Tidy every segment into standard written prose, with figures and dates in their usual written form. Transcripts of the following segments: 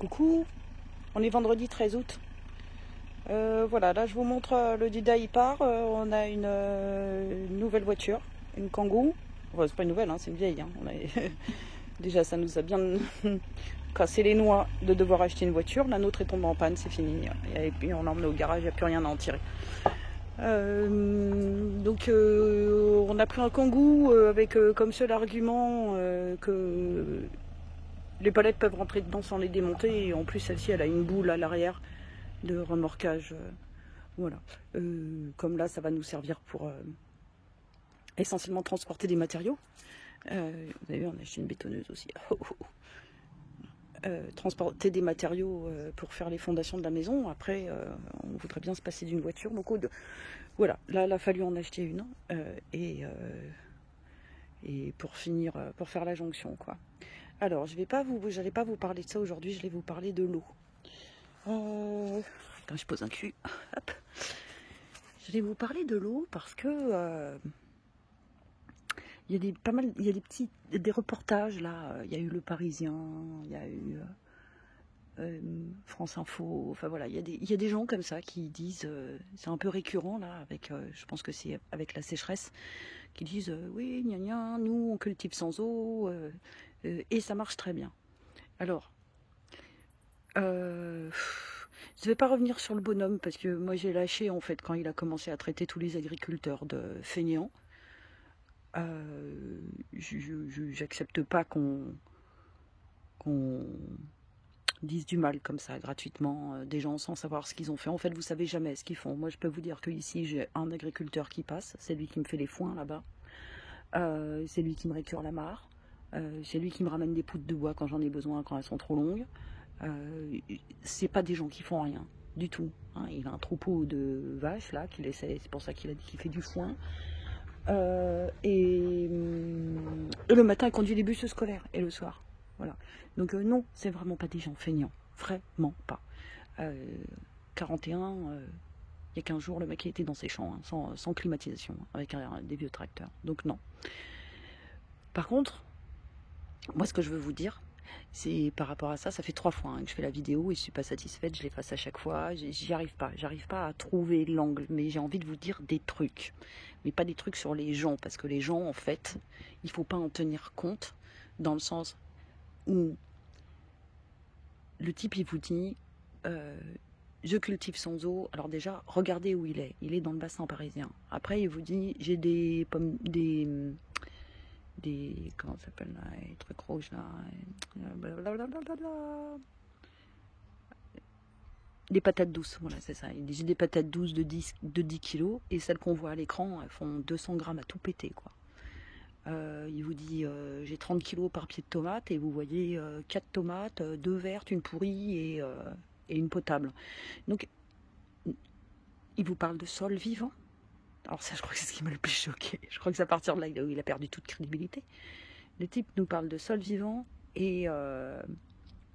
Coucou, on est vendredi 13 août. Voilà, là je vous montre le Dida il part. On a une nouvelle voiture, une Kangoo. Enfin, c'est pas une nouvelle, hein, c'est une vieille. Hein. Déjà, ça nous a bien cassé les noix de devoir acheter une voiture. La nôtre est tombée en panne, c'est fini. Et puis on l'a emmenée au garage, il n'y a plus rien à en tirer. On a pris un Kangoo avec comme seul argument que les palettes peuvent rentrer dedans sans les démonter. Et en plus, celle-ci, elle a une boule à l'arrière de remorquage. Voilà. Comme là, ça va nous servir pour essentiellement transporter des matériaux. Vous avez vu, on a acheté une bétonneuse aussi. Transporter des matériaux pour faire les fondations de la maison. Après, on voudrait bien se passer d'une voiture. Donc, voilà, là, il a fallu en acheter une. Et pour finir, pour faire la jonction, quoi. Alors, j'allais pas vous parler de ça aujourd'hui, je vais vous parler de l'eau. Quand je pose un cul, hop. Je vais vous parler de l'eau parce que il y a des reportages là. Il y a eu Le Parisien, il y a eu France Info. Enfin voilà, il y a des gens comme ça qui disent, c'est un peu récurrent là, avec, je pense que c'est avec la sécheresse, qui disent oui, gna gna, nous on cultive sans eau et ça marche très bien. Alors, je ne vais pas revenir sur le bonhomme parce que moi j'ai lâché en fait quand il a commencé à traiter tous les agriculteurs de feignants. J'accepte pas qu'on dise du mal comme ça gratuitement des gens sans savoir ce qu'ils ont fait. En fait, vous savez jamais ce qu'ils font. Moi, je peux vous dire que ici j'ai un agriculteur qui passe, c'est lui qui me fait les foins là-bas, c'est lui qui me récure la mare, c'est lui qui me ramène des poutres de bois quand j'en ai besoin, quand elles sont trop longues. C'est pas des gens qui font rien du tout. Hein. Il a un troupeau de vaches là qu'il essaie, c'est pour ça qu'il a dit qu'il fait du foin. Et le matin, il conduit les bus scolaires et le soir. Voilà. Donc non, c'est vraiment pas des gens feignants. Vraiment pas. 41, il y a 15 jours, le mec était dans ses champs, hein, sans climatisation, avec des vieux tracteurs. Donc non. Par contre, moi ce que je veux vous dire, c'est par rapport à ça, ça fait 3 fois hein, que je fais la vidéo et je suis pas satisfaite, je l'efface à chaque fois, j'arrive pas à trouver l'angle, mais j'ai envie de vous dire des trucs, mais pas des trucs sur les gens, parce que les gens en fait, il faut pas en tenir compte, dans le sens où le type il vous dit, je cultive sans eau, alors déjà, regardez où il est dans le bassin parisien, après il vous dit, j'ai des pommes, comment ça s'appelle là, les trucs rouges là, des patates douces, voilà c'est ça, j'ai des patates douces de 10 kilos et celles qu'on voit à l'écran elles font 200 grammes à tout péter quoi. Il vous dit j'ai 30 kilos par pied de tomate et vous voyez 4 tomates, 2 vertes, une pourrie et une potable. Donc il vous parle de sol vivant. Alors ça, je crois que c'est ce qui m'a le plus choqué. Je crois que c'est à partir de là où il a perdu toute crédibilité. Le type nous parle de sol vivant et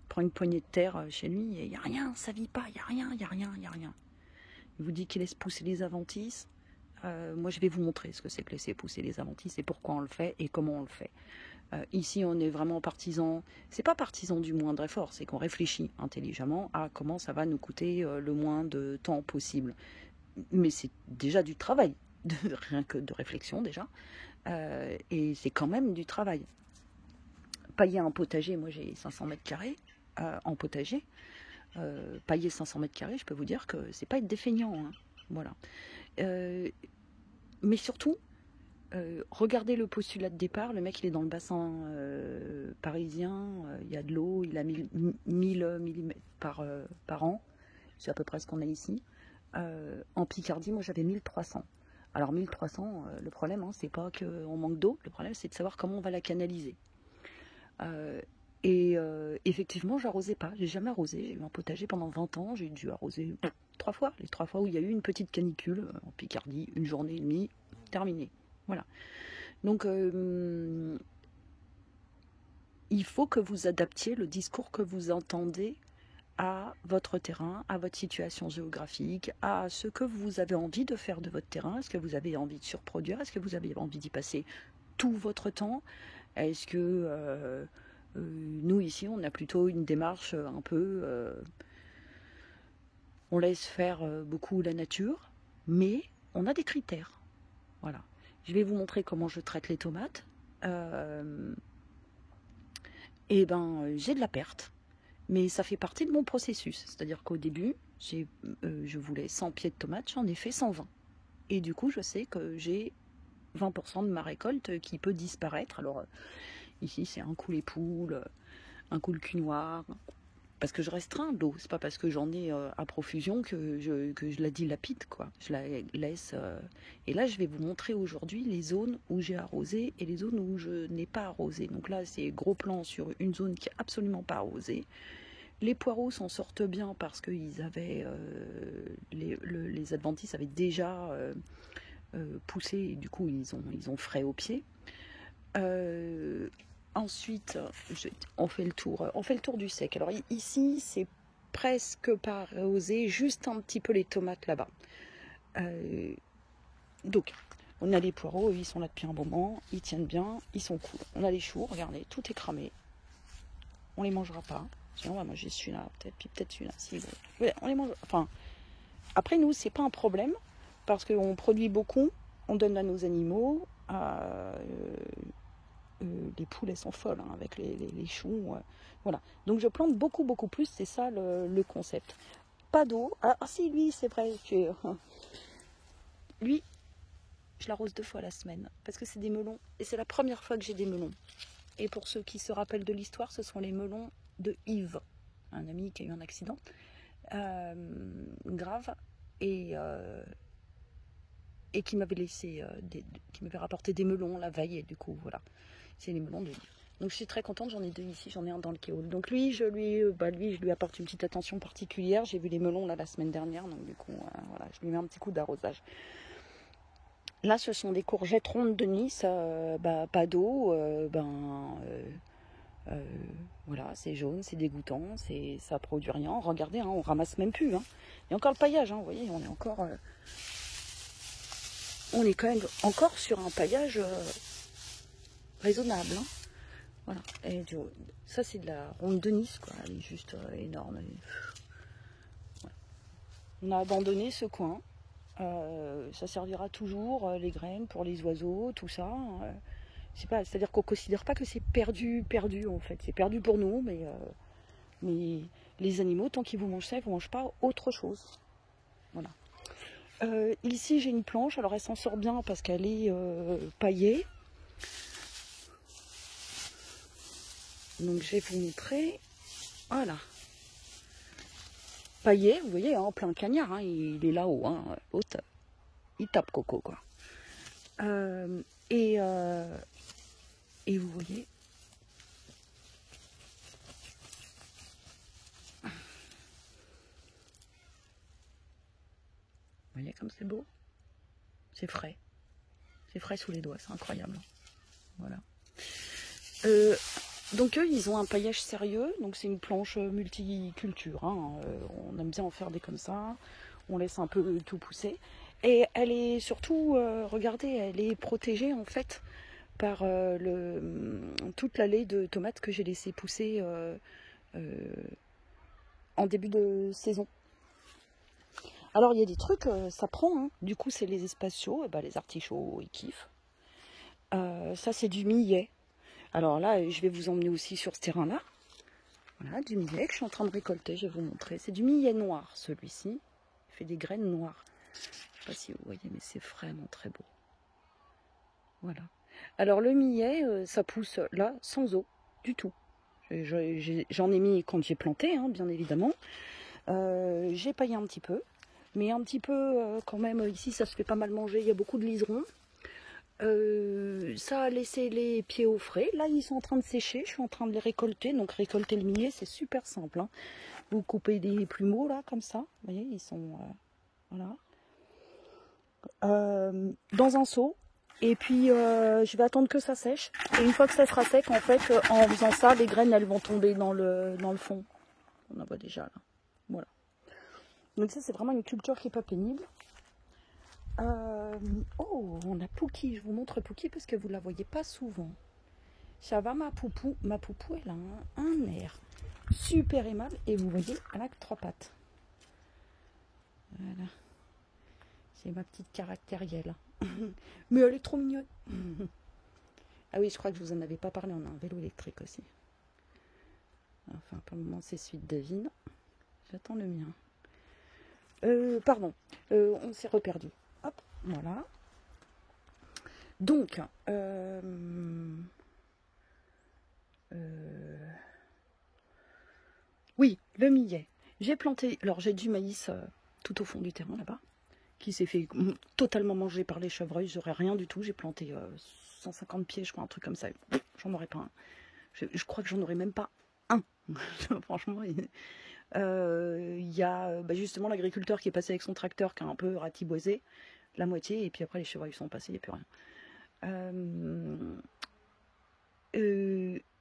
prend une poignée de terre chez lui et il n'y a rien, ça vit pas, il n'y a rien. Il vous dit qu'il laisse pousser les adventices. Moi, je vais vous montrer ce que c'est que laisser pousser les adventices et pourquoi on le fait et comment on le fait. Ici, on est vraiment partisan. C'est pas partisan du moindre effort, c'est qu'on réfléchit intelligemment à comment ça va nous coûter le moins de temps possible. Mais c'est déjà du travail, rien que de réflexion déjà, et c'est quand même du travail. Pailler un potager, moi j'ai 500 mètres carrés en potager, pailler 500 mètres carrés, je peux vous dire que c'est pas être défeignant, hein. Voilà. Mais surtout, regardez le postulat de départ, le mec il est dans le bassin parisien, il y a de l'eau, il a 1000 mm par an, c'est à peu près ce qu'on a ici. En Picardie, moi j'avais 1300. Alors 1300, le problème, hein, c'est pas qu'on manque d'eau, le problème c'est de savoir comment on va la canaliser. Effectivement, j'arrosais pas, j'ai jamais arrosé. J'ai eu un potager pendant 20 ans, j'ai dû arroser 3 fois. Les 3 fois où il y a eu une petite canicule en Picardie, une journée et demie, terminé. Voilà. Donc, il faut que vous adaptiez le discours que vous entendez à votre terrain, à votre situation géographique, à ce que vous avez envie de faire de votre terrain. Est-ce que vous avez envie de surproduire? Est-ce que vous avez envie d'y passer tout votre temps? Est-ce que Nous, ici, on a plutôt une démarche un peu... on laisse faire beaucoup la nature, mais on a des critères. Voilà. Je vais vous montrer comment je traite les tomates. Et ben, j'ai de la perte, mais ça fait partie de mon processus. C'est-à-dire qu'au début, je voulais 100 pieds de tomates, j'en ai fait 120. Et du coup, je sais que j'ai 20% de ma récolte qui peut disparaître. Alors, ici, c'est un coup les poules, un coup le cul noir, parce que je restreins l'eau. C'est pas parce que j'en ai à profusion que je la dilapide, quoi. Je la laisse. Et là, je vais vous montrer aujourd'hui les zones où j'ai arrosé et les zones où je n'ai pas arrosé. Donc là, c'est gros plan sur une zone qui est absolument pas arrosée. Les poireaux s'en sortent bien parce que les adventices avaient déjà poussé et du coup ils ont frais au pied. Ensuite, on fait le tour du sec. Alors ici, c'est presque pas arrosé, juste un petit peu les tomates là-bas. Donc, on a les poireaux, ils sont là depuis un moment, ils tiennent bien, ils sont cool. On a les choux, regardez, tout est cramé. On les mangera pas. Sinon, on va manger celui-là, peut-être celui-là. Si, ouais, on les mange. Enfin, après, nous, c'est pas un problème parce qu'on produit beaucoup, on donne à nos animaux. Les poules, elles sont folles hein, avec les choux. Voilà. Donc, je plante beaucoup, beaucoup plus. C'est ça le concept. Pas d'eau. Ah, si, lui, c'est vrai. Lui, je l'arrose 2 fois la semaine parce que c'est des melons. Et c'est la première fois que j'ai des melons. Et pour ceux qui se rappellent de l'histoire, ce sont les melons de Yves, un ami qui a eu un accident grave et qui m'avait laissé, qui m'avait rapporté des melons la veille. Et du coup, voilà, c'est les melons de Yves. Donc je suis très contente, j'en ai 2 ici, j'en ai un dans le kéol. Donc lui, je lui apporte une petite attention particulière. J'ai vu les melons là la semaine dernière, donc du coup, voilà, je lui mets un petit coup d'arrosage. Là, ce sont des courgettes rondes de Nice, pas d'eau, voilà, c'est jaune, c'est dégoûtant, ça produit rien. Regardez, hein, on ramasse même plus. Hein. Il y a encore le paillage, hein, vous voyez, on est quand même encore sur un paillage raisonnable. Hein. Voilà. Et ça, c'est de la ronde de Nice, quoi. Elle est juste énorme. Voilà. On a abandonné ce coin. Ça servira toujours, les graines pour les oiseaux, tout ça. C'est-à-dire qu'on ne considère pas que c'est perdu en fait. C'est perdu pour nous, mais les animaux, tant qu'ils vous mangent ça, ils ne vous mangent pas autre chose. Voilà. Ici, j'ai une planche. Alors, elle s'en sort bien parce qu'elle est paillée. Donc, je vais vous montrer. Voilà. Paillé, vous voyez, en plein cagnard. Hein, il est là-haut. Hein, il tape Coco, quoi. Et vous voyez, comme c'est beau. C'est frais sous les doigts, c'est incroyable. Voilà. Donc eux, ils ont un paillage sérieux. Donc c'est une planche multiculture. Hein. On aime bien en faire des comme ça. On laisse un peu tout pousser. Et elle est surtout, regardez, elle est protégée en fait par toute l'allée de tomates que j'ai laissé pousser en début de saison. Alors il y a des trucs, ça prend, hein. Du coup c'est les espaces chauds, et ben, les artichauts ils kiffent. Ça c'est du millet. Alors là je vais vous emmener aussi sur ce terrain là. Voilà, du millet que je suis en train de récolter, je vais vous montrer. C'est du millet noir celui-ci. Il fait des graines noires. Je ne sais pas si vous voyez, mais c'est vraiment très beau. Voilà. Alors le millet, ça pousse là sans eau du tout. J'en ai mis quand j'ai planté, hein, bien évidemment. J'ai paillé un petit peu. Mais un petit peu quand même, ici ça se fait pas mal manger, il y a beaucoup de liserons. Ça a laissé les pieds au frais. Là ils sont en train de sécher, je suis en train de les récolter. Donc récolter le millet c'est super simple. Hein. Vous coupez des plumeaux là comme ça, vous voyez ils sont voilà. Dans un seau. Et puis je vais attendre que ça sèche. Et une fois que ça sera sec, en fait, en faisant ça, les graines elles vont tomber dans le fond. On en voit déjà là. Voilà. Donc ça c'est vraiment une culture qui n'est pas pénible. Oh, on a Pookie. Je vous montre Pookie parce que vous ne la voyez pas souvent. Ça va ma poupou? Ma poupou, elle a un air super aimable. Et vous voyez, elle a que 3 pattes. Voilà. C'est ma petite caractérielle. Mais elle est trop mignonne. Ah oui, je crois que je vous en avais pas parlé. On a un vélo électrique aussi. Enfin, pour le moment, c'est celui de Davine. J'attends le mien. Pardon. On s'est reperdu. Hop, voilà. Donc, oui, le millet. J'ai planté, alors j'ai du maïs tout au fond du terrain là-bas, qui s'est fait totalement manger par les chevreuils. J'aurais rien du tout. J'ai planté 150 pieds, je crois, un truc comme ça. J'en aurais pas un. Je crois que j'en aurais même pas un. Franchement, il y a justement l'agriculteur qui est passé avec son tracteur qui a un peu ratiboisé la moitié, et puis après les chevreuils sont passés, il n'y a plus rien.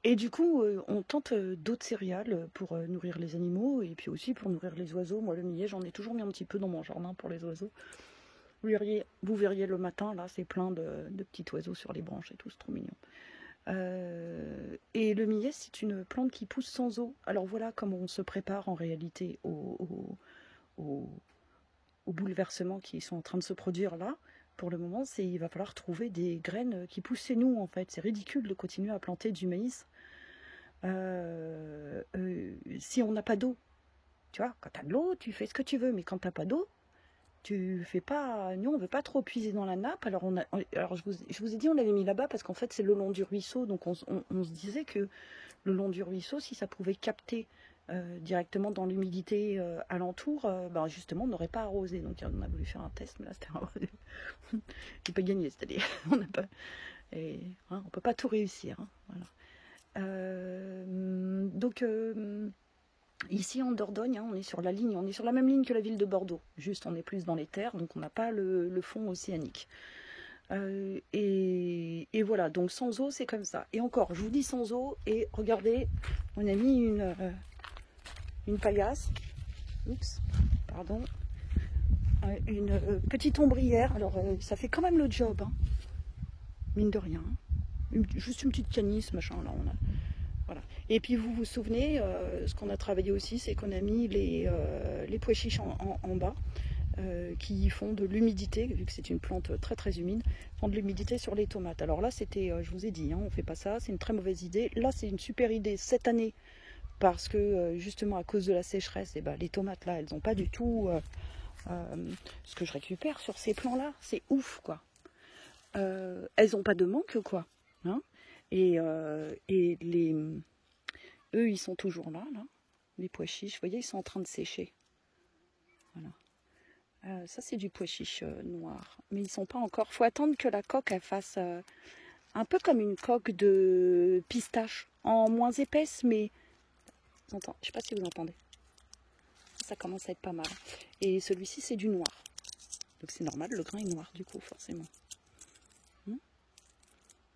Et du coup, on tente d'autres céréales pour nourrir les animaux et puis aussi pour nourrir les oiseaux. Moi, le millet, j'en ai toujours mis un petit peu dans mon jardin pour les oiseaux. Vous verriez le matin, là, c'est plein de petits oiseaux sur les branches et tout, c'est trop mignon. Et le millet, c'est une plante qui pousse sans eau. Alors voilà comment on se prépare en réalité aux bouleversements qui sont en train de se produire là. Pour le moment, il va falloir trouver des graines qui poussent chez nous, en fait. C'est ridicule de continuer à planter du maïs si on n'a pas d'eau. Tu vois, quand tu as de l'eau, tu fais ce que tu veux, mais quand tu n'as pas d'eau, tu fais pas... Nous, on ne veut pas trop puiser dans la nappe. Alors, je vous ai dit, on l'avait mis là-bas parce qu'en fait, c'est le long du ruisseau. Donc, on se disait que le long du ruisseau, si ça pouvait capter directement dans l'humidité alentour, justement, on n'aurait pas arrosé. Donc, on a voulu faire un test, mais là, c'était j'ai pas gagné, c'est-à-dire, on n'a pas... on peut pas tout réussir. Hein, voilà. Donc... ici en Dordogne, on est sur la ligne, on est sur la même ligne que la ville de Bordeaux. Juste, on est plus dans les terres, donc on n'a pas le fond océanique. Et voilà, donc sans eau, c'est comme ça. Et encore, je vous dis sans eau, et regardez, on a mis une paillasse. Oups, pardon. Une petite ombrière. Alors, ça fait quand même le job, hein, mine de rien. Juste une petite canisse, machin, là, on a... Voilà. Et puis vous vous souvenez, ce qu'on a travaillé aussi, c'est qu'on a mis les pois chiches en bas, qui font de l'humidité, vu que c'est une plante très très humide, font de l'humidité sur les tomates. Alors là, c'était, je vous ai dit, hein, on ne fait pas ça, c'est une très mauvaise idée. Là, c'est une super idée cette année, parce que justement à cause de la sécheresse, les tomates là, elles n'ont pas du tout ce que je récupère sur ces plants-là. C'est ouf, quoi. Elles n'ont pas de manque, quoi. Hein, et eux, ils sont toujours là, les pois chiches. Vous voyez, ils sont en train de sécher. Voilà. Ça, c'est du pois chiche noir. Mais ils ne sont pas encore... Il faut attendre que la coque, elle fasse un peu comme une coque de pistache, en moins épaisse, mais... Je ne sais pas si vous entendez. Ça commence à être pas mal. Et celui-ci, c'est du noir. Donc c'est normal, le grain est noir, du coup, forcément.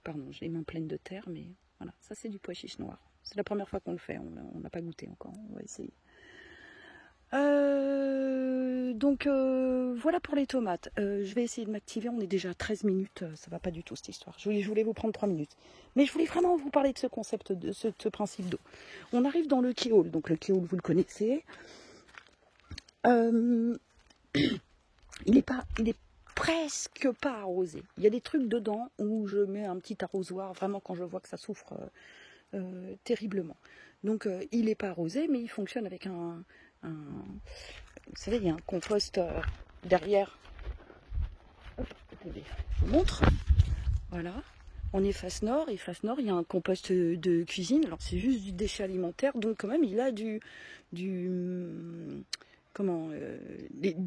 Pardon, j'ai les mains pleines de terre, mais voilà, ça c'est du pois chiche noir. C'est la première fois qu'on le fait, on n'a pas goûté encore, on va essayer. Donc voilà pour les tomates. Je vais essayer de m'activer, on est déjà à 13 minutes, ça va pas du tout cette histoire. Je voulais vous prendre 3 minutes. Mais je voulais vraiment vous parler de ce concept, de ce principe d'eau. On arrive dans le kéol, donc le kéol vous le connaissez. Il est presque pas arrosé. Il y a des trucs dedans où je mets un petit arrosoir, vraiment quand je vois que ça souffre terriblement. Donc il n'est pas arrosé, mais il fonctionne avec un vous savez, il y a un compost derrière. Hop, attendez, je vous montre. Voilà. On est face nord, et face nord, il y a un compost de cuisine. Alors c'est juste du déchet alimentaire, donc quand même il a des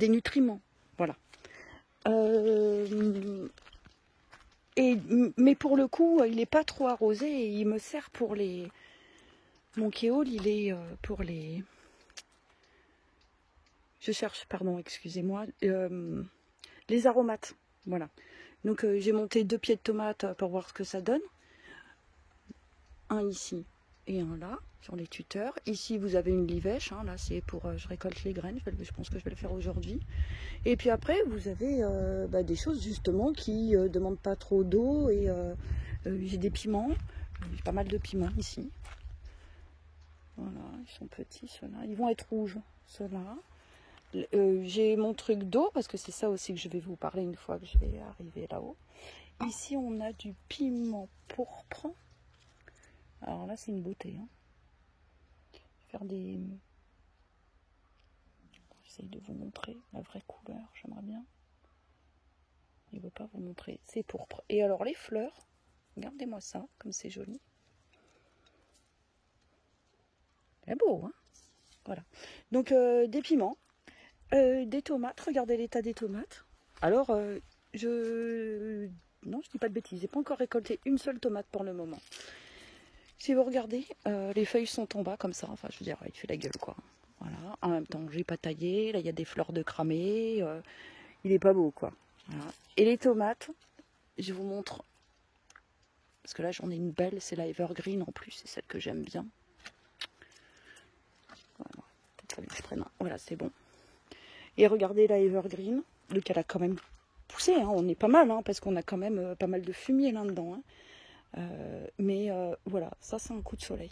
nutriments. Voilà. Mais pour le coup, il n'est pas trop arrosé et il me sert pour les... Mon kéol, il est pour les... Je cherche, pardon, excusez-moi. Les aromates, voilà. Donc j'ai monté 2 pieds de tomates pour voir ce que ça donne. Un ici et un là, sur les tuteurs. Ici, vous avez une livèche, hein, là c'est pour... je récolte les graines, je pense que je vais le faire aujourd'hui. Et puis après, vous avez des choses justement qui ne demandent pas trop d'eau. Et j'ai des piments. J'ai pas mal de piments ici. Voilà, ils sont petits ceux-là. Ils vont être rouges, ceux-là. J'ai mon truc d'eau, parce que c'est ça aussi que je vais vous parler une fois que je vais arriver là-haut. Ici, on a du piment pourpre. Alors là, c'est une beauté. Hein. Je vais faire des... J'essaye de vous montrer la vraie couleur, j'aimerais bien. Il ne veut pas vous montrer. C'est pourpre. Et alors, les fleurs, regardez-moi ça, comme c'est joli. C'est beau, hein. Voilà. Donc, des piments, des tomates. Regardez l'état des tomates. Alors, non, je dis pas de bêtises. J'ai pas encore récolté une seule tomate pour le moment. Si vous regardez, les feuilles sont en bas comme ça. Enfin, je veux dire, il fait la gueule, quoi. Voilà. En même temps, j'ai pas taillé. Là, il y a des fleurs de cramé. Il est pas beau, quoi. Voilà. Et les tomates, je vous montre. Parce que là, j'en ai une belle. C'est la Evergreen en plus. C'est celle que j'aime bien. Voilà, peut-être que je prenne un. Voilà, c'est bon. Et regardez la Evergreen. Donc, elle a quand même poussé. Hein. On est pas mal, hein, parce qu'on a quand même pas mal de fumier là-dedans. Hein. Mais voilà, ça c'est un coup de soleil.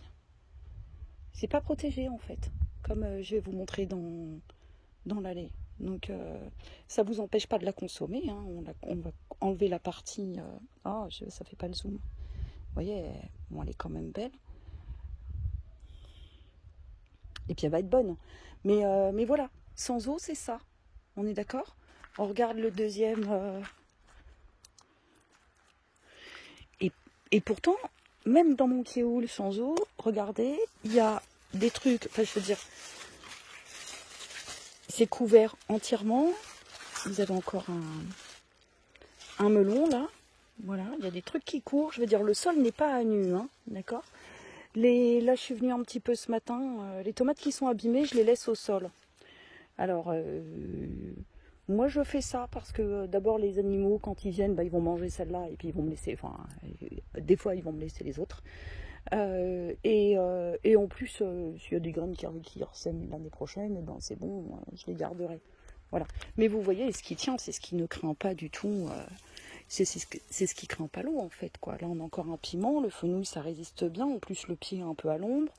C'est pas protégé en fait, comme je vais vous montrer dans l'allée. Donc ça vous empêche pas de la consommer. Hein. On va enlever la partie. Ça fait pas le zoom. Vous voyez, bon, elle est quand même belle. Et puis elle va être bonne. Mais voilà, sans eau c'est ça. On est d'accord? On regarde le deuxième. Et pourtant, même dans mon kéoul sans eau, regardez, il y a des trucs, enfin je veux dire, c'est couvert entièrement. Vous avez encore un melon là. Voilà, il y a des trucs qui courent. Je veux dire, le sol n'est pas à nu, hein, d'accord. Là, je suis venue un petit peu ce matin. Les tomates qui sont abîmées, je les laisse au sol. Alors, moi je fais ça parce que d'abord les animaux quand ils viennent, ils vont manger celle-là et puis ils vont me laisser, enfin des fois ils vont me laisser les autres. Et en plus s'il y a des graines qui ressèment l'année prochaine, c'est bon, je les garderai. Voilà. Mais vous voyez, ce qui tient, c'est ce qui ne craint pas du tout. C'est ce qui craint pas l'eau en fait, quoi. Là on a encore un piment, le fenouil ça résiste bien, en plus le pied est un peu à l'ombre.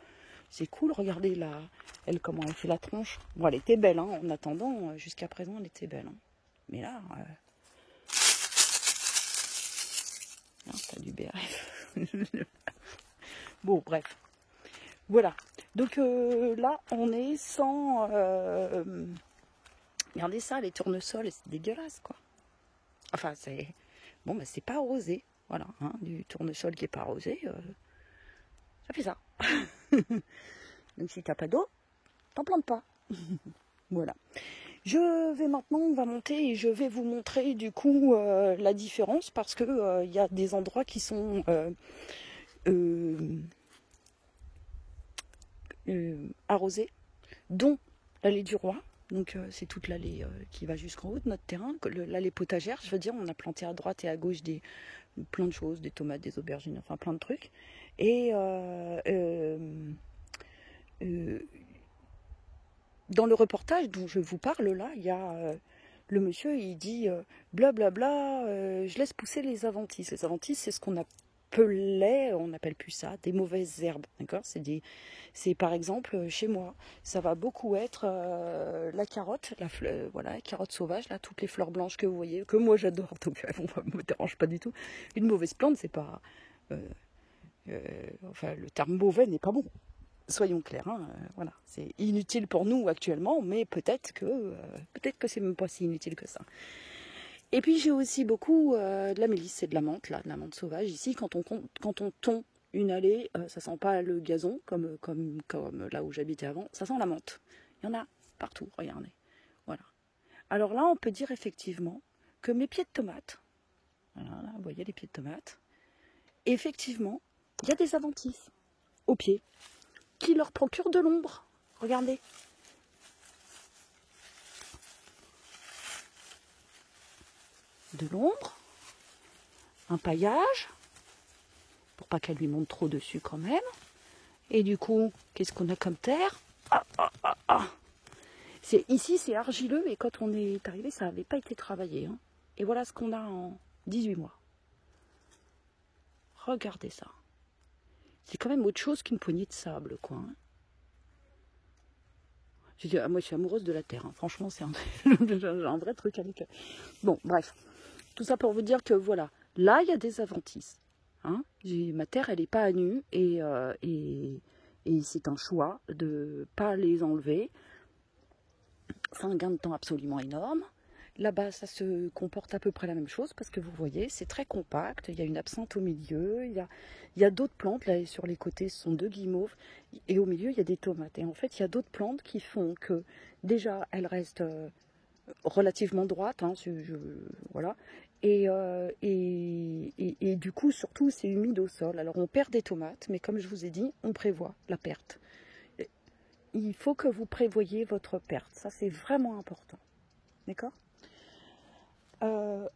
C'est cool, regardez là, elle comment elle fait la tronche. Bon, elle était belle, hein, en attendant, jusqu'à présent elle était belle. Hein. Mais là, t'as du BRF. Bon, bref. Voilà. Donc là, on est sans... Regardez ça, les tournesols, c'est dégueulasse, quoi. Enfin, c'est... Bon, c'est pas arrosé. Voilà, hein, du tournesol qui est pas arrosé, ça fait ça. Donc si t'as pas d'eau, t'en plantes pas. Voilà. Je vais maintenant, on va monter et je vais vous montrer du coup la différence parce que y a des endroits qui sont arrosés, dont l'allée du Roi. Donc c'est toute l'allée qui va jusqu'en haut de notre terrain. L'allée potagère, je veux dire, on a planté à droite et à gauche plein de choses, des tomates, des aubergines, enfin plein de trucs. Et dans le reportage dont je vous parle là, il y a le monsieur, il dit blablabla, je laisse pousser les adventices. Les adventices, c'est ce qu'on appelait, on n'appelle plus ça, des mauvaises herbes, d'accord. C'est par exemple chez moi, ça va beaucoup être la carotte, voilà, la carotte sauvage, là, toutes les fleurs blanches que vous voyez, que moi j'adore, donc ça me dérange pas du tout. Une mauvaise plante, c'est pas, enfin le terme mauvais n'est pas bon. Soyons clairs, hein, voilà, c'est inutile pour nous actuellement, mais peut-être que c'est même pas si inutile que ça. Et puis j'ai aussi beaucoup de la mélisse et de la menthe, là, de la menthe sauvage. Ici, quand on tond une allée, ça sent pas le gazon comme là où j'habitais avant, ça sent la menthe. Il y en a partout, regardez. Voilà. Alors là, on peut dire effectivement que mes pieds de tomates, voilà, là, vous voyez les pieds de tomates, effectivement, il y a des adventices aux pieds qui leur procurent de l'ombre. Regardez. De l'ombre, un paillage, pour pas qu'elle lui monte trop dessus quand même. Et du coup, qu'est-ce qu'on a comme terre? Ici, c'est argileux, et quand on est arrivé, ça n'avait pas été travaillé. Hein. Et voilà ce qu'on a en 18 mois. Regardez ça. C'est quand même autre chose qu'une poignée de sable, quoi. Hein. Moi, je suis amoureuse de la terre. Hein. Franchement, c'est un vrai truc avec... Bon, bref. Tout ça pour vous dire que, voilà. Là, il y a des adventices. Hein. Ma terre, elle n'est pas à nu. Et c'est un choix de ne pas les enlever. C'est un gain de temps absolument énorme. Là-bas, ça se comporte à peu près la même chose parce que vous voyez, c'est très compact. Il y a une absinthe au milieu. Il y a d'autres plantes. Là, sur les côtés, ce sont 2 guimauves. Et au milieu, il y a des tomates. Et en fait, il y a d'autres plantes qui font que, déjà, elles restent relativement droites. Hein, voilà. Et du coup, surtout, c'est humide au sol. Alors, on perd des tomates, mais comme je vous ai dit, on prévoit la perte. Il faut que vous prévoyez votre perte. Ça, c'est vraiment important. D'accord ?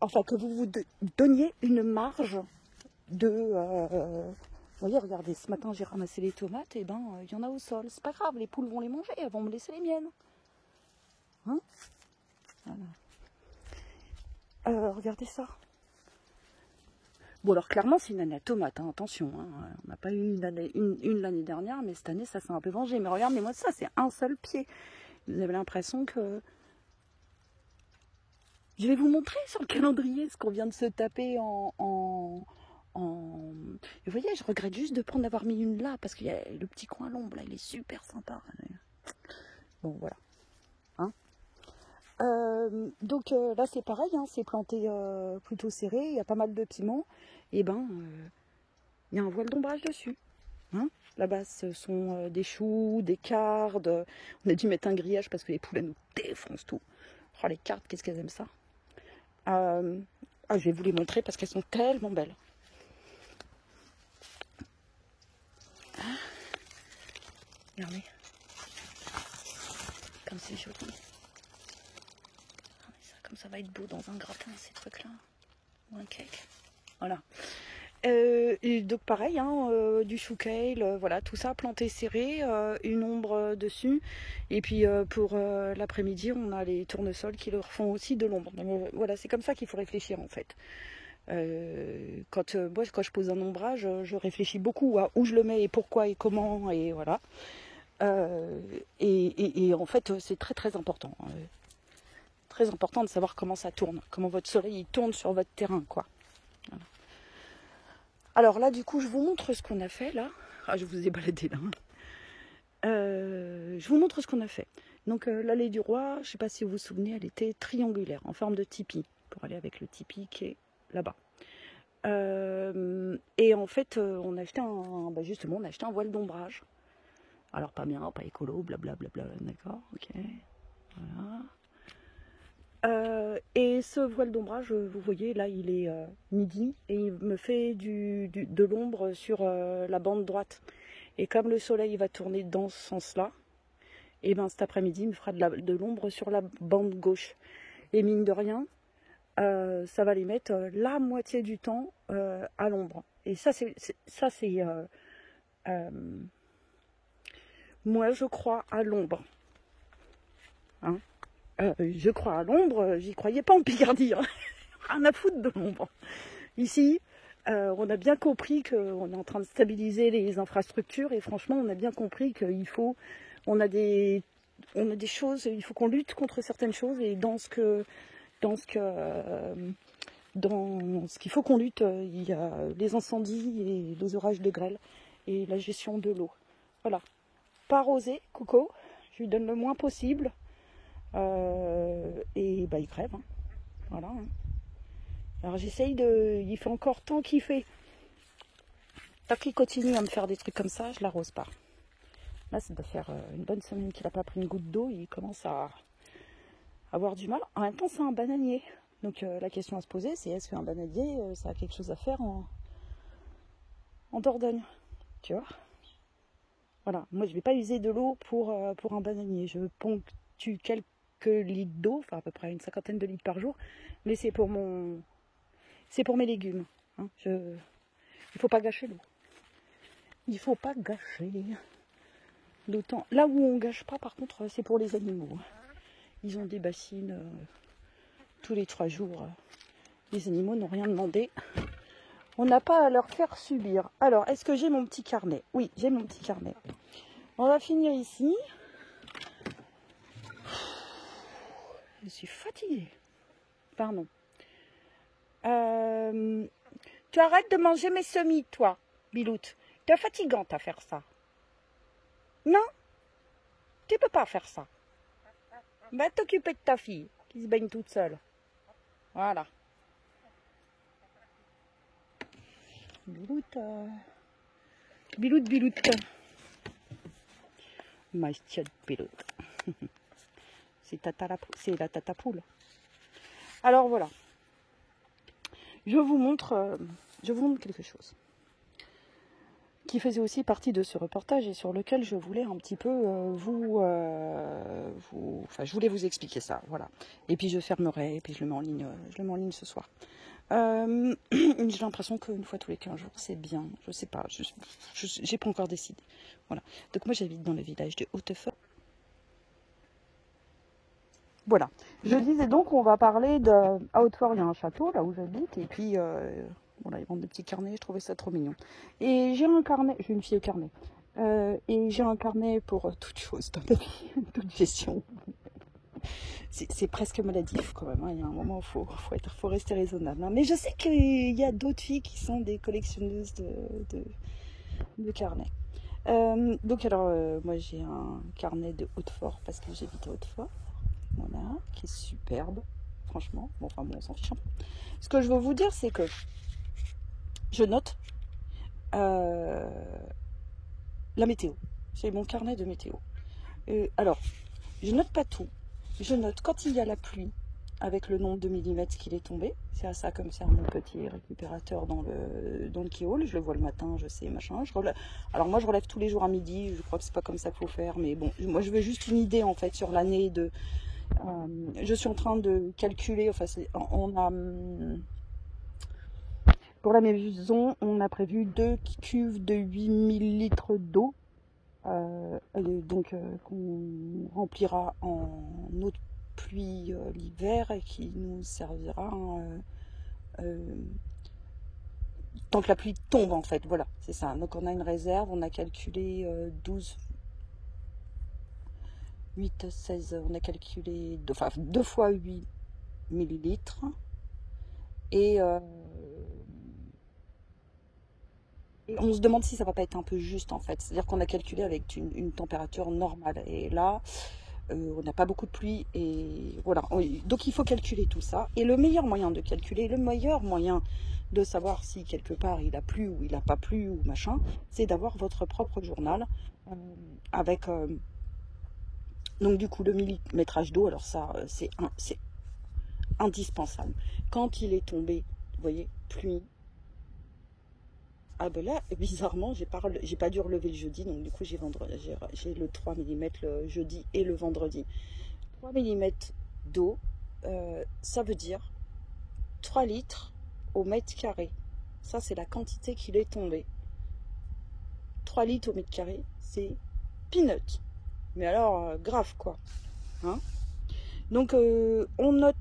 Enfin, que vous vous donniez une marge de... vous voyez, regardez, ce matin, j'ai ramassé les tomates, et ben, il y en a au sol. C'est pas grave, les poules vont les manger, elles vont me laisser les miennes. Hein ? Voilà. Regardez ça. Bon, alors, clairement, c'est une année à tomates, hein, attention. Hein. On n'a pas eu une l'année dernière, mais cette année, ça s'est un peu vengé. Mais regardez-moi ça, c'est un seul pied. Vous avez l'impression que... Je vais vous montrer sur le calendrier ce qu'on vient de se taper en... Vous voyez, je regrette juste d'avoir mis une là, parce qu'il y a le petit coin à l'ombre, là, il est super sympa. Bon, voilà. Hein, donc là, c'est pareil, hein, c'est planté plutôt serré, il y a pas mal de piments, et ben, il y a un voile d'ombrage dessus. Hein. Là-bas, ce sont des choux, des cardes. On a dû mettre un grillage parce que les poulets nous défoncent tout. Oh, les cardes, qu'est-ce qu'elles aiment ça. Je vais vous les montrer parce qu'elles sont tellement belles. Regardez. Comme c'est joli. Comme ça va être beau dans un gratin, ces trucs-là. Ou un cake. Voilà. Et donc pareil, hein, du chou kale, voilà, tout ça planté serré, une ombre dessus. Et puis pour l'après-midi, on a les tournesols qui leur font aussi de l'ombre. Voilà, c'est comme ça qu'il faut réfléchir en fait. Quand je pose un ombrage, je réfléchis beaucoup à où je le mets et pourquoi et comment, et voilà. Et en fait, c'est très très important. Très important de savoir comment ça tourne, comment votre soleil il tourne sur votre terrain, quoi. Voilà. Alors là, du coup, je vous montre ce qu'on a fait, là. Ah, je vous ai baladé, là. Je vous montre ce qu'on a fait. Donc, l'allée du roi, je ne sais pas si vous vous souvenez, elle était triangulaire, en forme de tipi, pour aller avec le tipi qui est là-bas. Et en fait, on a acheté on a acheté un voile d'ombrage. Alors, pas bien, pas écolo, blablabla, d'accord, ok. Voilà. Et ce voile d'ombrage, vous voyez, là, il est midi et il me fait de l'ombre sur la bande droite. Et comme le soleil va tourner dans ce sens-là, et ben cet après-midi, il me fera de l'ombre sur la bande gauche. Et mine de rien, ça va les mettre la moitié du temps à l'ombre. Et ça, c'est moi, je crois à l'ombre. Hein, je crois à l'ombre, j'y croyais pas en Picardie. Hein. Rien à foutre de l'ombre. Ici, on a bien compris qu'on est en train de stabiliser les infrastructures et franchement, on a bien compris qu'il faut, on a des choses, il faut qu'on lutte contre certaines choses et dans ce qu'il faut qu'on lutte, il y a les incendies et les orages de grêle et la gestion de l'eau. Voilà. Pas arroser, Coco, je lui donne le moins possible. Et bah il crève, hein. Voilà. Hein. Alors j'essaye il fait encore tant qu'il fait. Tant qu'il continue à me faire des trucs comme ça, je l'arrose pas. Là, ça doit faire une bonne semaine qu'il n'a pas pris une goutte d'eau. Il commence à avoir du mal. En même temps, c'est un bananier. Donc la question à se poser, c'est est-ce qu'un bananier, ça a quelque chose à faire en Dordogne, tu vois. Voilà. Moi, je vais pas user de l'eau pour un bananier. Je ponctue quelques litres d'eau, enfin à peu près une 50aine de litres par jour, mais c'est pour mes légumes. Hein. Il faut pas gâcher l'eau. Il faut pas gâcher l'autant. Là où on gâche pas, par contre, c'est pour les animaux. Ils ont des bassines tous les 3 jours. Les animaux n'ont rien demandé. On n'a pas à leur faire subir. Alors, est-ce que j'ai mon petit carnet? Oui, j'ai mon petit carnet. On va finir ici. Je suis fatiguée. Pardon. Tu arrêtes de manger mes semis, toi, Biloute. T'es fatigante à faire ça. Non? Tu peux pas faire ça. Va t'occuper de ta fille, qui se baigne toute seule. Voilà. Biloute. Biloute, Biloute. Ma chiotte Biloute. C'est la tata poule. Alors voilà. Je vous montre quelque chose qui faisait aussi partie de ce reportage et sur lequel je voulais un petit peu je voulais vous expliquer ça, voilà. Et puis je fermerai, et puis je le mets en ligne ce soir. J'ai l'impression qu'une fois tous les 15 jours, c'est bien. Je sais pas, j'ai pas encore décidé. Voilà. Donc moi j'habite dans le village de Hautefort. Voilà. Je disais donc on va parler de à Hautefort, il y a un château là où j'habite, et puis voilà, ils vendent des petits carnets, je trouvais ça trop mignon. Et j'ai un carnet, j'ai une fille au carnet. Et j'ai un carnet pour toute chose dans la vie, toute gestion. C'est presque maladif quand même, hein. Il y a un moment où faut rester raisonnable, hein. Mais je sais qu'il y a d'autres filles qui sont des collectionneuses de carnets. Donc alors, moi j'ai un carnet de Hautefort parce que j'habite à Hautefort. Voilà, qui est superbe, franchement. Bon, enfin bon, on s'en fiche un peu. Ce que je veux vous dire, c'est que je note la météo. C'est mon carnet de météo. Alors, je note pas tout. Je note quand il y a la pluie, avec le nombre de millimètres qu'il est tombé. C'est à ça comme ça mon petit récupérateur dans le Kihol. Je le vois le matin, je sais, machin. Alors moi, je relève tous les jours à midi. Je crois que c'est pas comme ça qu'il faut faire. Mais bon, moi, je veux juste une idée, en fait, sur l'année de... je suis en train de calculer, enfin, on a... Pour la maison, on a prévu 2 cuves de 8000 litres d'eau. Donc qu'on remplira en eau de pluie l'hiver et qui nous servira tant que la pluie tombe, en fait. Voilà, c'est ça. Donc on a une réserve, on a calculé 8 16, on a calculé 2 fois 8 millilitres. Et on se demande si ça va pas être un peu juste, en fait. C'est-à-dire qu'on a calculé avec une température normale. Et là, on n'a pas beaucoup de pluie. Et voilà. Donc il faut calculer tout ça. Et le meilleur moyen de calculer, le meilleur moyen de savoir si quelque part il a plu ou il n'a pas plu ou machin, c'est d'avoir votre propre journal avec... donc du coup, le millimétrage d'eau, alors ça, c'est indispensable. Quand il est tombé, vous voyez, pluie. Ah ben là, bizarrement, j'ai pas dû relever le jeudi, donc du coup j'ai le 3 mm le jeudi et le vendredi. 3 mm d'eau, ça veut dire 3 litres au mètre carré. Ça, c'est la quantité qu'il est tombé. 3 litres au mètre carré, c'est peanut. Mais alors, grave quoi. Hein? Donc, on note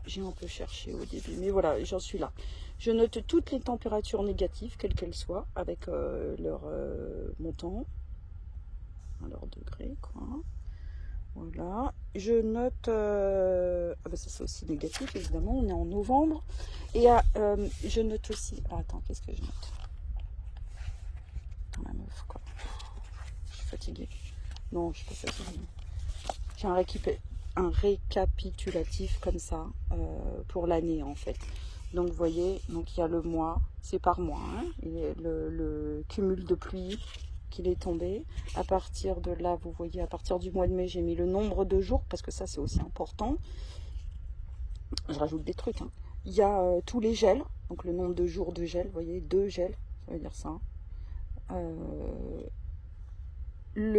j'ai un peu cherché au début, mais voilà, j'en suis là. Je note toutes les températures négatives, quelles qu'elles soient, avec leur montant, leur degré, quoi. Voilà. Je note... ah ben ça c'est aussi négatif, évidemment, on est en novembre. Et je note aussi... Ah, attends, qu'est-ce que je note? Attends, la meuf, quoi. Je suis fatiguée. Non, je suis pas fatiguée. J'ai un récapitulatif comme ça pour l'année, en fait. Donc vous voyez, donc il y a le mois, c'est par mois, hein, et le cumul de pluie qu'il est tombé. À partir de là, vous voyez, à partir du mois de mai, j'ai mis le nombre de jours, parce que ça c'est aussi important. Je rajoute des trucs, hein. Il y a tous les gels, donc le nombre de jours de gel, vous voyez, 2 gels, ça veut dire ça. La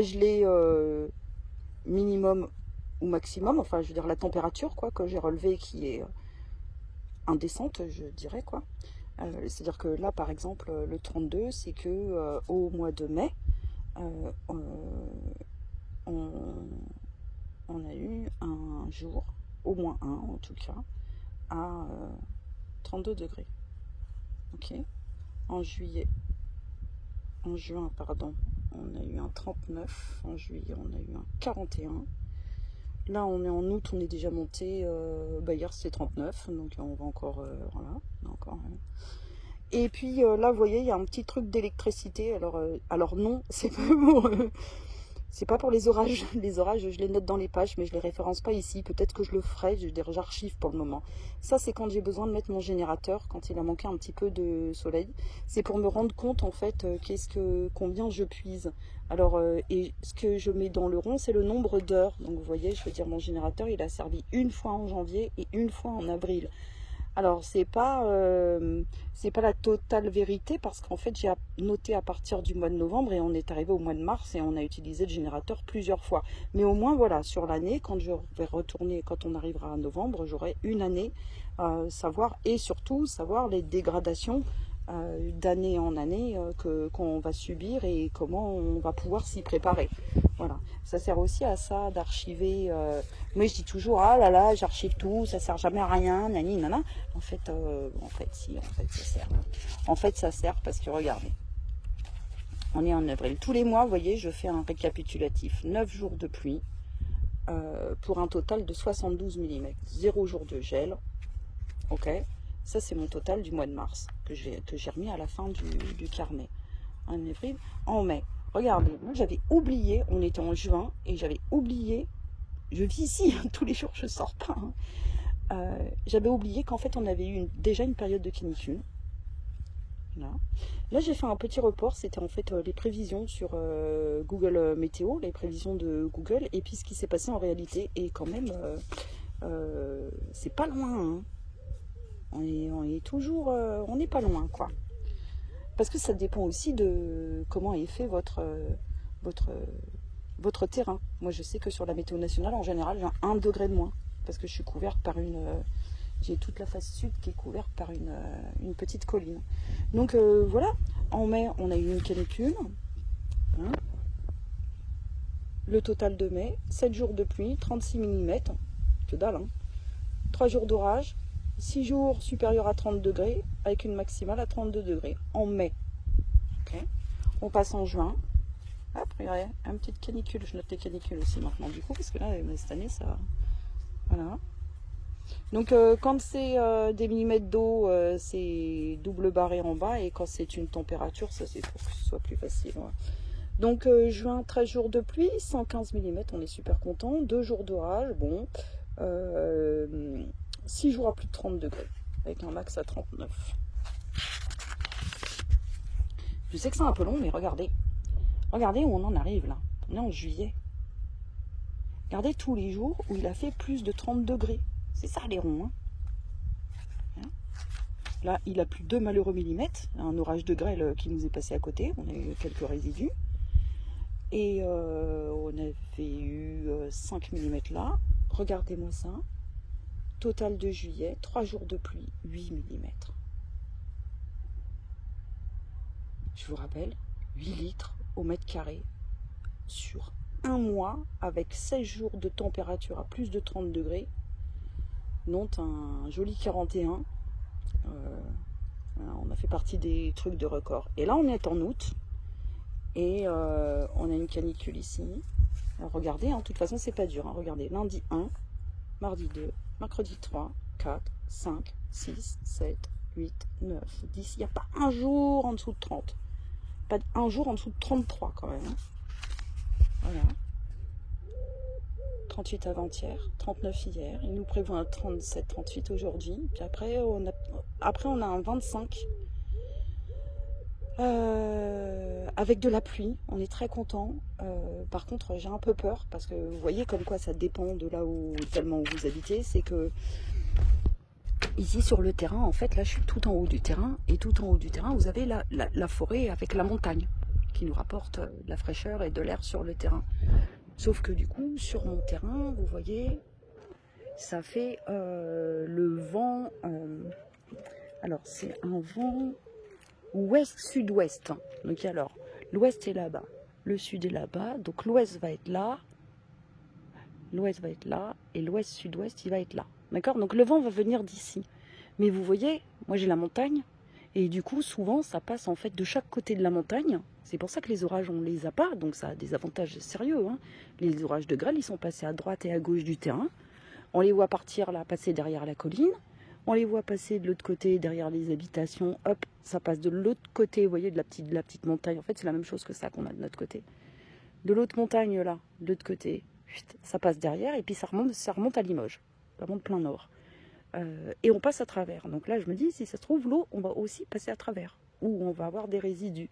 gelée minimum ou maximum, enfin je veux dire la température quoi que j'ai relevée qui est indécente, je dirais quoi. C'est-à-dire que là par exemple le 32, c'est que au mois de mai on a eu un jour au moins un en tout cas, à 32 degrés. Ok. En juillet, en juin, pardon, on a eu un 39. En juillet, on a eu un 41. Là, on est en août, on est déjà monté. Hier, c'était 39, donc on va encore. Voilà, encore. Et puis là, vous voyez, il y a un petit truc d'électricité. Alors non, c'est pas pour. C'est pas pour les orages. Les orages, je les note dans les pages, mais je les référence pas ici. Peut-être que je le ferai. J'archive pour le moment. Ça, c'est quand j'ai besoin de mettre mon générateur, quand il a manqué un petit peu de soleil. C'est pour me rendre compte, en fait, combien je puise. Alors, et ce que je mets dans le rond, c'est le nombre d'heures. Donc, vous voyez, je veux dire, mon générateur, il a servi une fois en janvier et une fois en avril. Alors, c'est pas la totale vérité parce qu'en fait, j'ai noté à partir du mois de novembre et on est arrivé au mois de mars et on a utilisé le générateur plusieurs fois. Mais au moins, voilà, sur l'année, quand je vais retourner, quand on arrivera à novembre, j'aurai une année savoir et surtout savoir les dégradations d'année en année qu'on va subir et comment on va pouvoir s'y préparer. Voilà, ça sert aussi à ça d'archiver. Moi, je dis toujours, ah là là, j'archive tout, ça sert jamais à rien, nani, nana. En fait, si, ça sert. En fait, ça sert parce que regardez, on est en avril. Tous les mois, vous voyez, je fais un récapitulatif. 9 jours de pluie pour un total de 72 mm. 0 jour de gel. Ok, ça c'est mon total du mois de mars que j'ai remis à la fin du carnet. En avril, en mai. Regardez, moi j'avais oublié, on était en juin, et j'avais oublié, je vis ici, tous les jours je sors pas, j'avais oublié qu'en fait on avait eu déjà une période de canicule. Là j'ai fait un petit report, c'était en fait les prévisions sur Google Météo, les prévisions de Google, et puis ce qui s'est passé en réalité, et quand même, c'est pas loin, hein. On est toujours, on n'est pas loin, quoi. Parce que ça dépend aussi de comment est fait votre terrain. Moi, je sais que sur la météo nationale, en général, j'ai 1 degré de moins. Parce que je suis couverte par j'ai toute la face sud qui est couverte par une petite colline. Donc, voilà. En mai, on a eu une canicule. Hein. Le total de mai, 7 jours de pluie, 36 mm. Que dalle, hein. 3 jours d'orage. 6 jours supérieurs à 30 degrés, avec une maximale à 32 degrés, en mai. Okay. On passe en juin. Après, une petite canicule. Je note les canicules aussi maintenant, du coup, parce que là, cette année, ça... Voilà. Donc, quand c'est des millimètres d'eau, c'est double barré en bas, et quand c'est une température, ça, c'est pour que ce soit plus facile. Ouais. Donc, juin, 13 jours de pluie, 115 mm, on est super content. 2 jours d'orage, bon... 6 jours à plus de 30 degrés, avec un max à 39. Je sais que c'est un peu long, mais regardez. Regardez où on en arrive, là. On est en juillet. Regardez tous les jours où il a fait plus de 30 degrés. C'est ça, les ronds. Hein. Là, il a plus 2 malheureux millimètres. Un orage de grêle qui nous est passé à côté. On a eu quelques résidus. Et on avait eu 5 mm là. Regardez-moi ça. Total de juillet, 3 jours de pluie, 8 mm. Je vous rappelle, 8 litres au mètre carré sur un mois avec 16 jours de température à plus de 30 degrés. Non, un joli 41. On a fait partie des trucs de record. Et là, on est en août et on a une canicule ici. Alors, regardez, de toute façon, c'est pas dur. Regardez, lundi 1, mardi 2, mercredi 3, 4, 5, 6, 7, 8, 9, 10. Il n'y a pas un jour en dessous de 30. Pas un jour en dessous de 33 quand même. Voilà. 38 avant-hier, 39 hier. Il nous prévoit un 37, 38 aujourd'hui. Puis après, on a un 25. Avec de la pluie, on est très content. Par contre, j'ai un peu peur parce que vous voyez comme quoi ça dépend de là où tellement où vous habitez. C'est que ici sur le terrain, en fait, là je suis tout en haut du terrain et tout en haut du terrain, vous avez la forêt avec la montagne qui nous rapporte de la fraîcheur et de l'air sur le terrain. Sauf que du coup, sur mon terrain, vous voyez, ça fait le vent. Alors c'est un vent ouest-sud-ouest. Donc alors, l'ouest est là-bas, le sud est là-bas, donc l'ouest va être là, l'ouest va être là, et l'ouest-sud-ouest, il va être là. D'accord? Donc le vent va venir d'ici. Mais vous voyez, moi j'ai la montagne, et du coup, souvent, ça passe en fait de chaque côté de la montagne. C'est pour ça que les orages, on les a pas, donc ça a des avantages sérieux. Hein. Les orages de grêle, ils sont passés à droite et à gauche du terrain. On les voit partir là, passer derrière la colline. On les voit passer de l'autre côté, derrière les habitations. Hop, ça passe de l'autre côté, vous voyez, de la petite montagne. En fait, c'est la même chose que ça qu'on a de notre côté. De l'autre montagne là, de l'autre côté, ça passe derrière et puis ça remonte à Limoges. Ça remonte plein nord. Et on passe à travers. Donc là, je me dis, si ça se trouve, l'eau, on va aussi passer à travers. Ou on va avoir des résidus.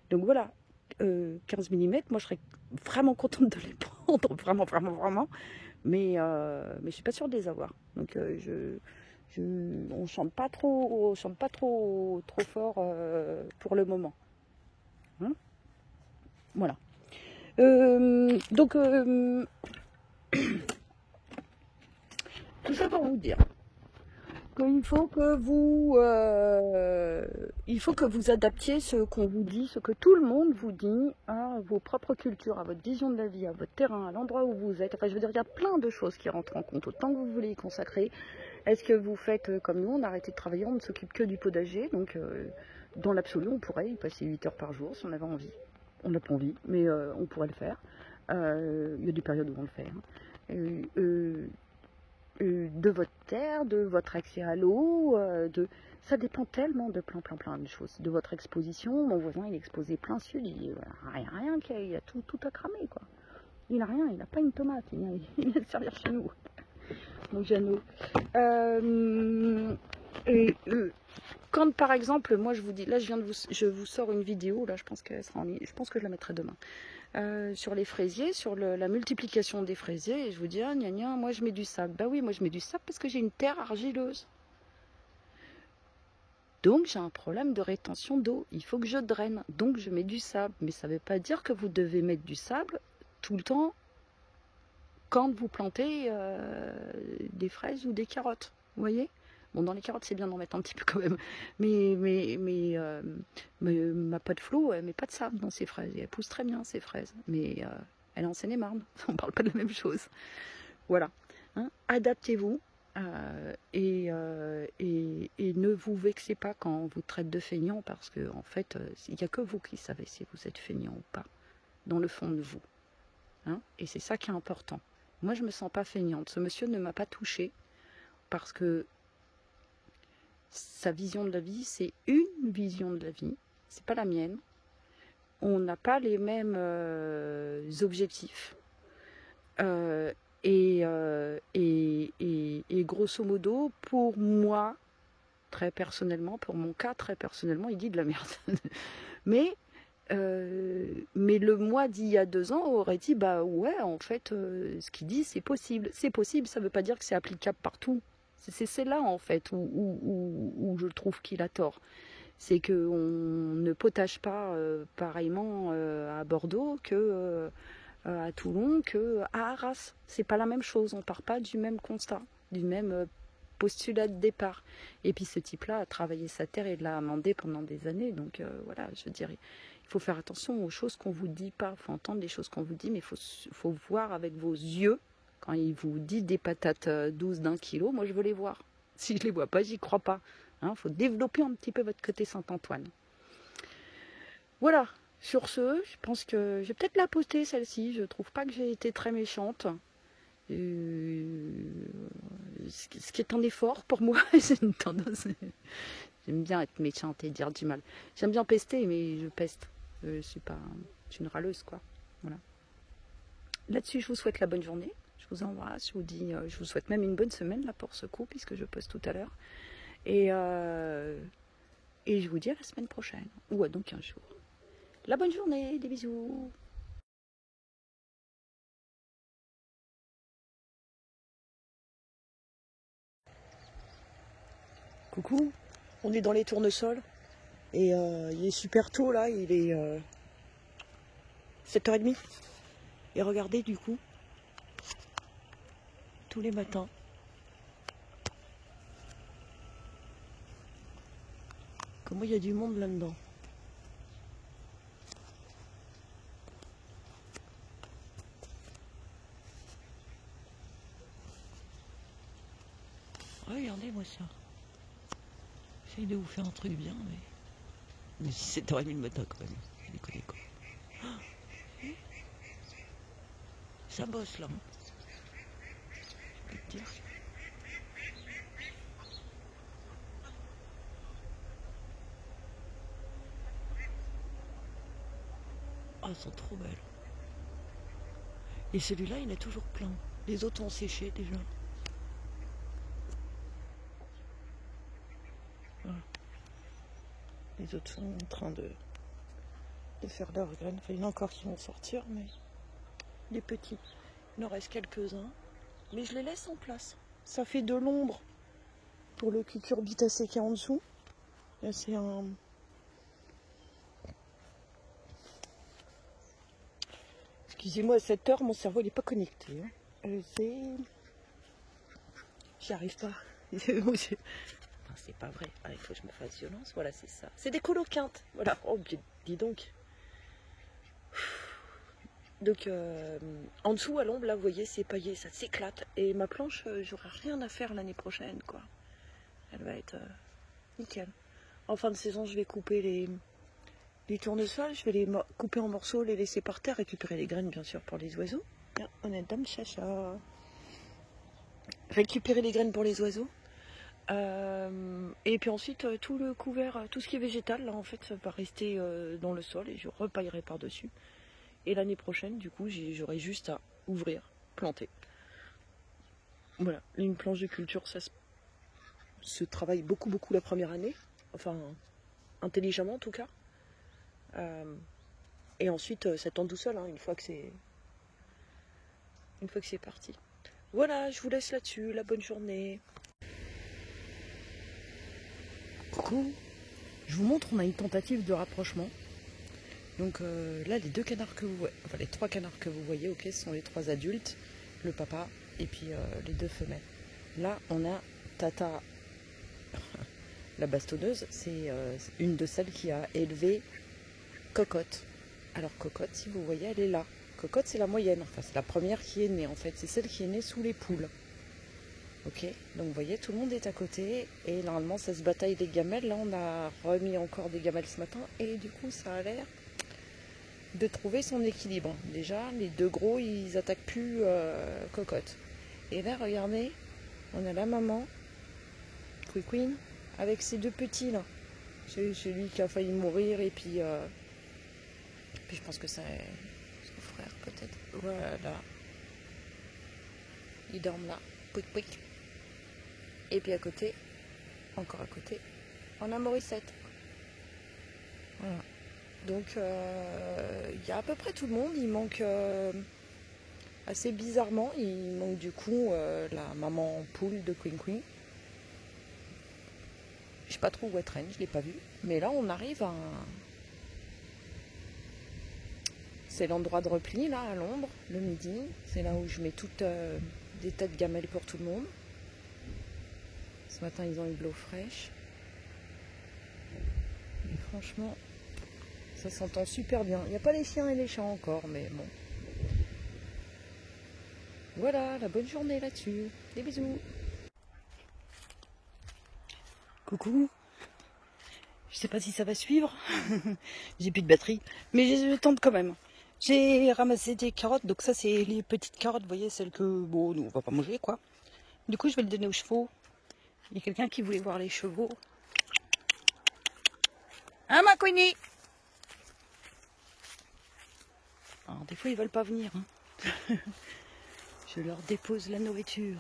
Donc voilà, 15 mm, moi je serais vraiment contente de les prendre, vraiment. Mais je suis pas sûre de les avoir. Donc on chante pas trop fort pour le moment. Hein, voilà. Donc tout ça pour vous dire qu'il faut que vous adaptiez ce qu'on vous dit, ce que tout le monde vous dit à vos propres cultures, à votre vision de la vie, à votre terrain, à l'endroit où vous êtes. Enfin, je veux dire, il y a plein de choses qui rentrent en compte. Autant que vous voulez y consacrer. Est-ce que vous faites comme nous, on a arrêté de travailler, on ne s'occupe que du potager. Donc, dans l'absolu, on pourrait y passer 8 heures par jour si on avait envie. On n'a pas envie, mais on pourrait le faire. Il y a des périodes où on le fait. Hein. De votre terre, de votre accès à l'eau, ça dépend tellement de plein de choses. De votre exposition, mon voisin il est exposé plein sud, il dit rien, il a tout à cramer quoi. Il a rien, il n'a pas une tomate, il vient de servir chez nous. Donc Jeannot. Quand par exemple, moi je vous dis, là je vous sors une vidéo, là je pense qu'elle sera en ligne, je pense que je la mettrai demain. Sur les fraisiers, sur la multiplication des fraisiers, et je vous dis, ah, gna, moi je mets du sable. Bah oui, moi je mets du sable parce que j'ai une terre argileuse. Donc j'ai un problème de rétention d'eau, il faut que je draine, donc je mets du sable. Mais ça ne veut pas dire que vous devez mettre du sable tout le temps quand vous plantez des fraises ou des carottes, vous voyez? Bon, dans les carottes, c'est bien d'en mettre un petit peu quand même. Mais ma pote Flo, elle met pas de sable dans ses fraises. Et elle pousse très bien, ses fraises. Mais elle est en Seine-et-Marne. On parle pas de la même chose. Voilà. Hein, adaptez-vous. Et ne vous vexez pas quand on vous traite de feignant. Parce que, en fait, il n'y a que vous qui savez si vous êtes feignant ou pas. Dans le fond de vous. Hein, et c'est ça qui est important. Moi, je me sens pas feignante. Ce monsieur ne m'a pas touchée. Parce que sa vision de la vie, c'est une vision de la vie, c'est pas la mienne. On n'a pas les mêmes objectifs. Et grosso modo, pour moi, très personnellement, pour mon cas, très personnellement, il dit de la merde. mais le moi d'il y a 2 ans aurait dit, bah ouais, en fait, ce qu'il dit, c'est possible. C'est possible, ça ne veut pas dire que c'est applicable partout. C'est là en fait où je trouve qu'il a tort. C'est qu'on ne potage pas pareillement à Bordeaux que à Toulon, que à Arras. C'est pas la même chose, on part pas du même constat, du même postulat de départ. Et puis ce type-là a travaillé sa terre et l'a amendé pendant des années. Donc voilà, je dirais, il faut faire attention aux choses qu'on vous dit pas. Il faut entendre les choses qu'on vous dit, mais il faut voir avec vos yeux. Quand il vous dit des patates douces d'1 kilo, moi je veux les voir. Si je les vois pas, j'y crois pas. Hein, faut développer un petit peu votre côté Saint-Antoine. Voilà. Sur ce, je pense que je vais peut-être la poster celle-ci. Je trouve pas que j'ai été très méchante. Ce qui est un effort pour moi. J'ai une tendance. J'aime bien être méchante et dire du mal. J'aime bien pester, mais je peste. Je suis pas une râleuse, quoi. Voilà. Là-dessus, je vous souhaite la bonne journée. Je vous embrasse, je vous dis, je vous souhaite même une bonne semaine là pour ce coup, puisque je poste tout à l'heure. Et je vous dis à la semaine prochaine, ou à dans 15 jours. La bonne journée, des bisous. Coucou, on est dans les tournesols. Et il est super tôt là, il est 7h30. Et regardez du coup, tous les matins, comment il y a du monde là-dedans. ça. J'essaye de vous faire un truc bien, mais 7h30 le matin quand même. Je déconne quoi. Ça bosse là. Je peux te dire. Ah, elles sont trop belles. Et celui-là, il est toujours plein. Les autres ont séché déjà. Voilà. Les autres sont en train de faire leurs graines. Enfin, il y en a encore qui vont sortir, mais les petits. Il en reste quelques-uns. Mais je les laisse en place. Ça fait de l'ombre pour le cucurbitacée qui est en dessous. Là, c'est un... Excusez-moi, à cette heure, mon cerveau n'est pas connecté. Hein. J'y arrive pas. C'est pas vrai. Ah, il faut que je me fasse violence. Voilà, c'est ça. C'est des coloquintes. Voilà. Oh, dis donc. Donc, en dessous, à l'ombre, là, vous voyez, c'est paillé. Ça s'éclate. Et ma planche, j'aurai rien à faire l'année prochaine, quoi. Elle va être nickel. En fin de saison, je vais couper les tournesols. Je vais les couper en morceaux, les laisser par terre, récupérer les graines, bien sûr, pour les oiseaux. Bien, honnête dame, chacha. Récupérer les graines pour les oiseaux. Et puis ensuite, tout le couvert, tout ce qui est végétal, là, en fait, ça va rester dans le sol et je repaillerai par-dessus. Et l'année prochaine, du coup, j'aurai juste à ouvrir, planter. Voilà, une planche de culture, ça se travaille beaucoup la première année. Enfin, intelligemment en tout cas. Et ensuite, ça tend tout seul, hein, une fois que c'est parti. Voilà, je vous laisse là-dessus. La bonne journée. Coucou. Je vous montre, on a une tentative de rapprochement. Donc là, les deux canards que vous voyez, enfin les trois canards que vous voyez, ok, ce sont les trois adultes, le papa et puis les deux femelles. Là, on a Tata, la bastonneuse, c'est une de celles qui a élevé Cocotte. Alors Cocotte, si vous voyez, elle est là. Cocotte, c'est la moyenne, enfin c'est la première qui est née en fait, c'est celle qui est née sous les poules. Ok, donc vous voyez, tout le monde est à côté et normalement ça se bataille des gamelles. Là, on a remis encore des gamelles ce matin et du coup, ça a l'air de trouver son équilibre. Déjà, les deux gros, ils attaquent plus Cocotte. Et là, regardez, on a la maman, Queen, avec ses deux petits là. C'est celui qui a failli mourir et puis je pense que c'est son frère peut-être. Voilà. Ils dorment là. Pouic. Et puis à côté, encore à côté, on a Morissette. Voilà. Donc il y a à peu près tout le monde. Il manque assez bizarrement, il manque du coup la maman poule de Queen. Je sais pas trop où elle traîne, je l'ai pas vue. Mais là on arrive à c'est l'endroit de repli là à l'ombre, le midi. C'est là où je mets toutes des têtes gamelles pour tout le monde. Ce matin ils ont eu de l'eau fraîche. Et franchement, ça s'entend super bien. Il n'y a pas les chiens et les chats encore, mais bon. Voilà, la bonne journée là-dessus. Des bisous. Coucou. Je sais pas si ça va suivre. J'ai plus de batterie. Mais je tente quand même. J'ai ramassé des carottes. Donc ça, c'est les petites carottes. Vous voyez, celles que, bon, nous, on va pas manger, quoi. Du coup, je vais le donner aux chevaux. Il y a quelqu'un qui voulait voir les chevaux. Hein, ma Queenie? Alors, des fois, ils veulent pas venir. Hein. Je leur dépose la nourriture.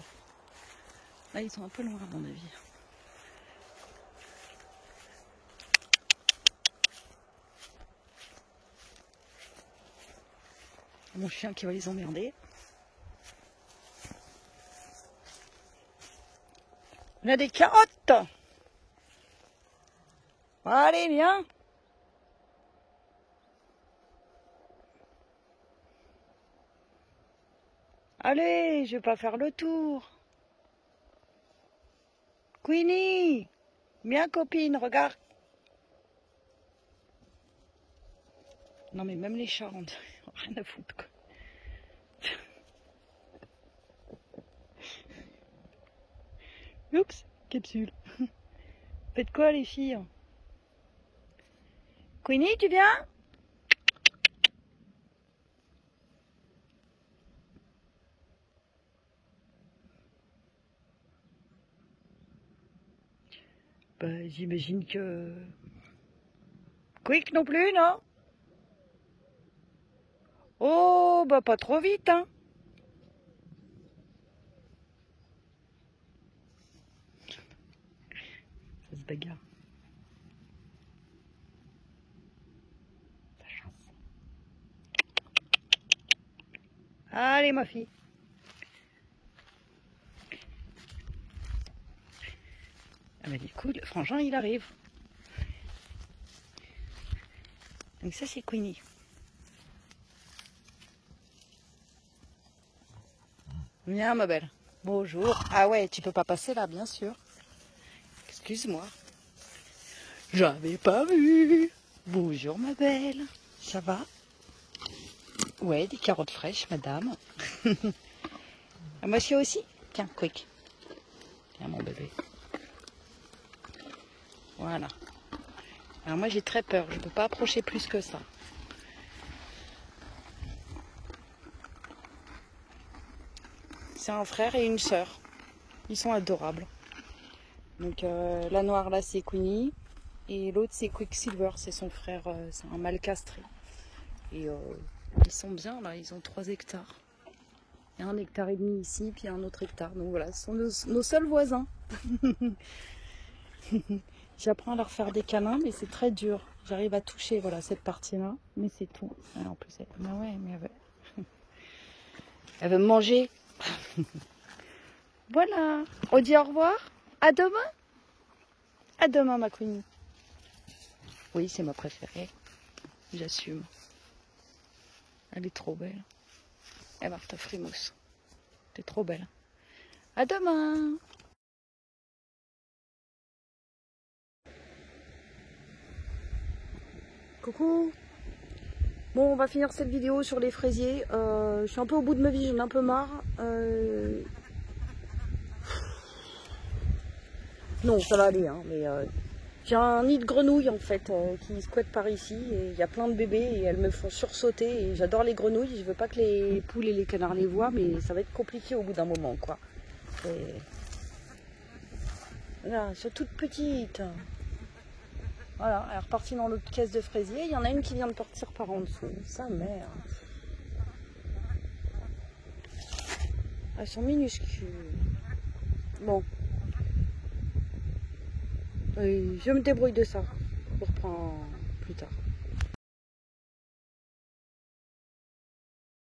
Là, ils sont un peu loin, à mon avis. Mon chien qui va les emmerder. On a des carottes. Allez, viens. Allez, je vais pas faire le tour. Queenie, viens copine, regarde. Non mais même les chats, on rien à foutre quoi. Oups. Capsule. Faites quoi les filles? Queenie, tu viens? Bah, j'imagine que... Quick non plus, non? Oh, bah pas trop vite, hein? Ça se bagarre. Ça chasse. Allez, ma fille. Elle m'a dit, cool, le frangin, il arrive. Donc ça, c'est Queenie. Viens, ma belle. Bonjour. Ah ouais, tu peux pas passer là, bien sûr. Excuse-moi. J'avais pas vu. Bonjour, ma belle. Ça va? Ouais, des carottes fraîches, madame. Ah, monsieur aussi? Tiens, quick. Tiens, mon bébé. Voilà. Alors moi, j'ai très peur. Je peux pas approcher plus que ça. C'est un frère et une sœur. Ils sont adorables. Donc la noire là c'est Queenie et l'autre c'est Quicksilver, c'est son frère, c'est un mâle castré. Et ils sont bien là, ils ont 3 hectares. Il y a 1,5 hectare ici, puis un autre hectare. Donc voilà, ce sont nos seuls voisins. J'apprends à leur faire des câlins, mais c'est très dur. J'arrive à toucher voilà cette partie-là, mais c'est tout. Alors, en plus, mais ouais, mais elle veut me manger. Voilà, on dit au revoir. À demain. À demain, ma Queenie. Oui, c'est ma préférée. J'assume. Elle est trop belle. Eh Martha Frimousse. T'es trop belle. À demain. Coucou. Bon, on va finir cette vidéo sur les fraisiers. Je suis un peu au bout de ma vie, j'en ai un peu marre. Non, ça va aller, hein, mais j'ai un nid de grenouilles en fait qui squatte par ici et il y a plein de bébés et elles me font sursauter et j'adore les grenouilles, je veux pas que les poules et les canards les voient mais ça va être compliqué au bout d'un moment quoi. Et... Là, elles sont toutes petites. Voilà, elle est repartie dans l'autre caisse de fraisier, il y en a une qui vient de partir par en dessous, sa mère. Elles sont minuscules. Bon. Je me débrouille de ça. Je reprends plus tard.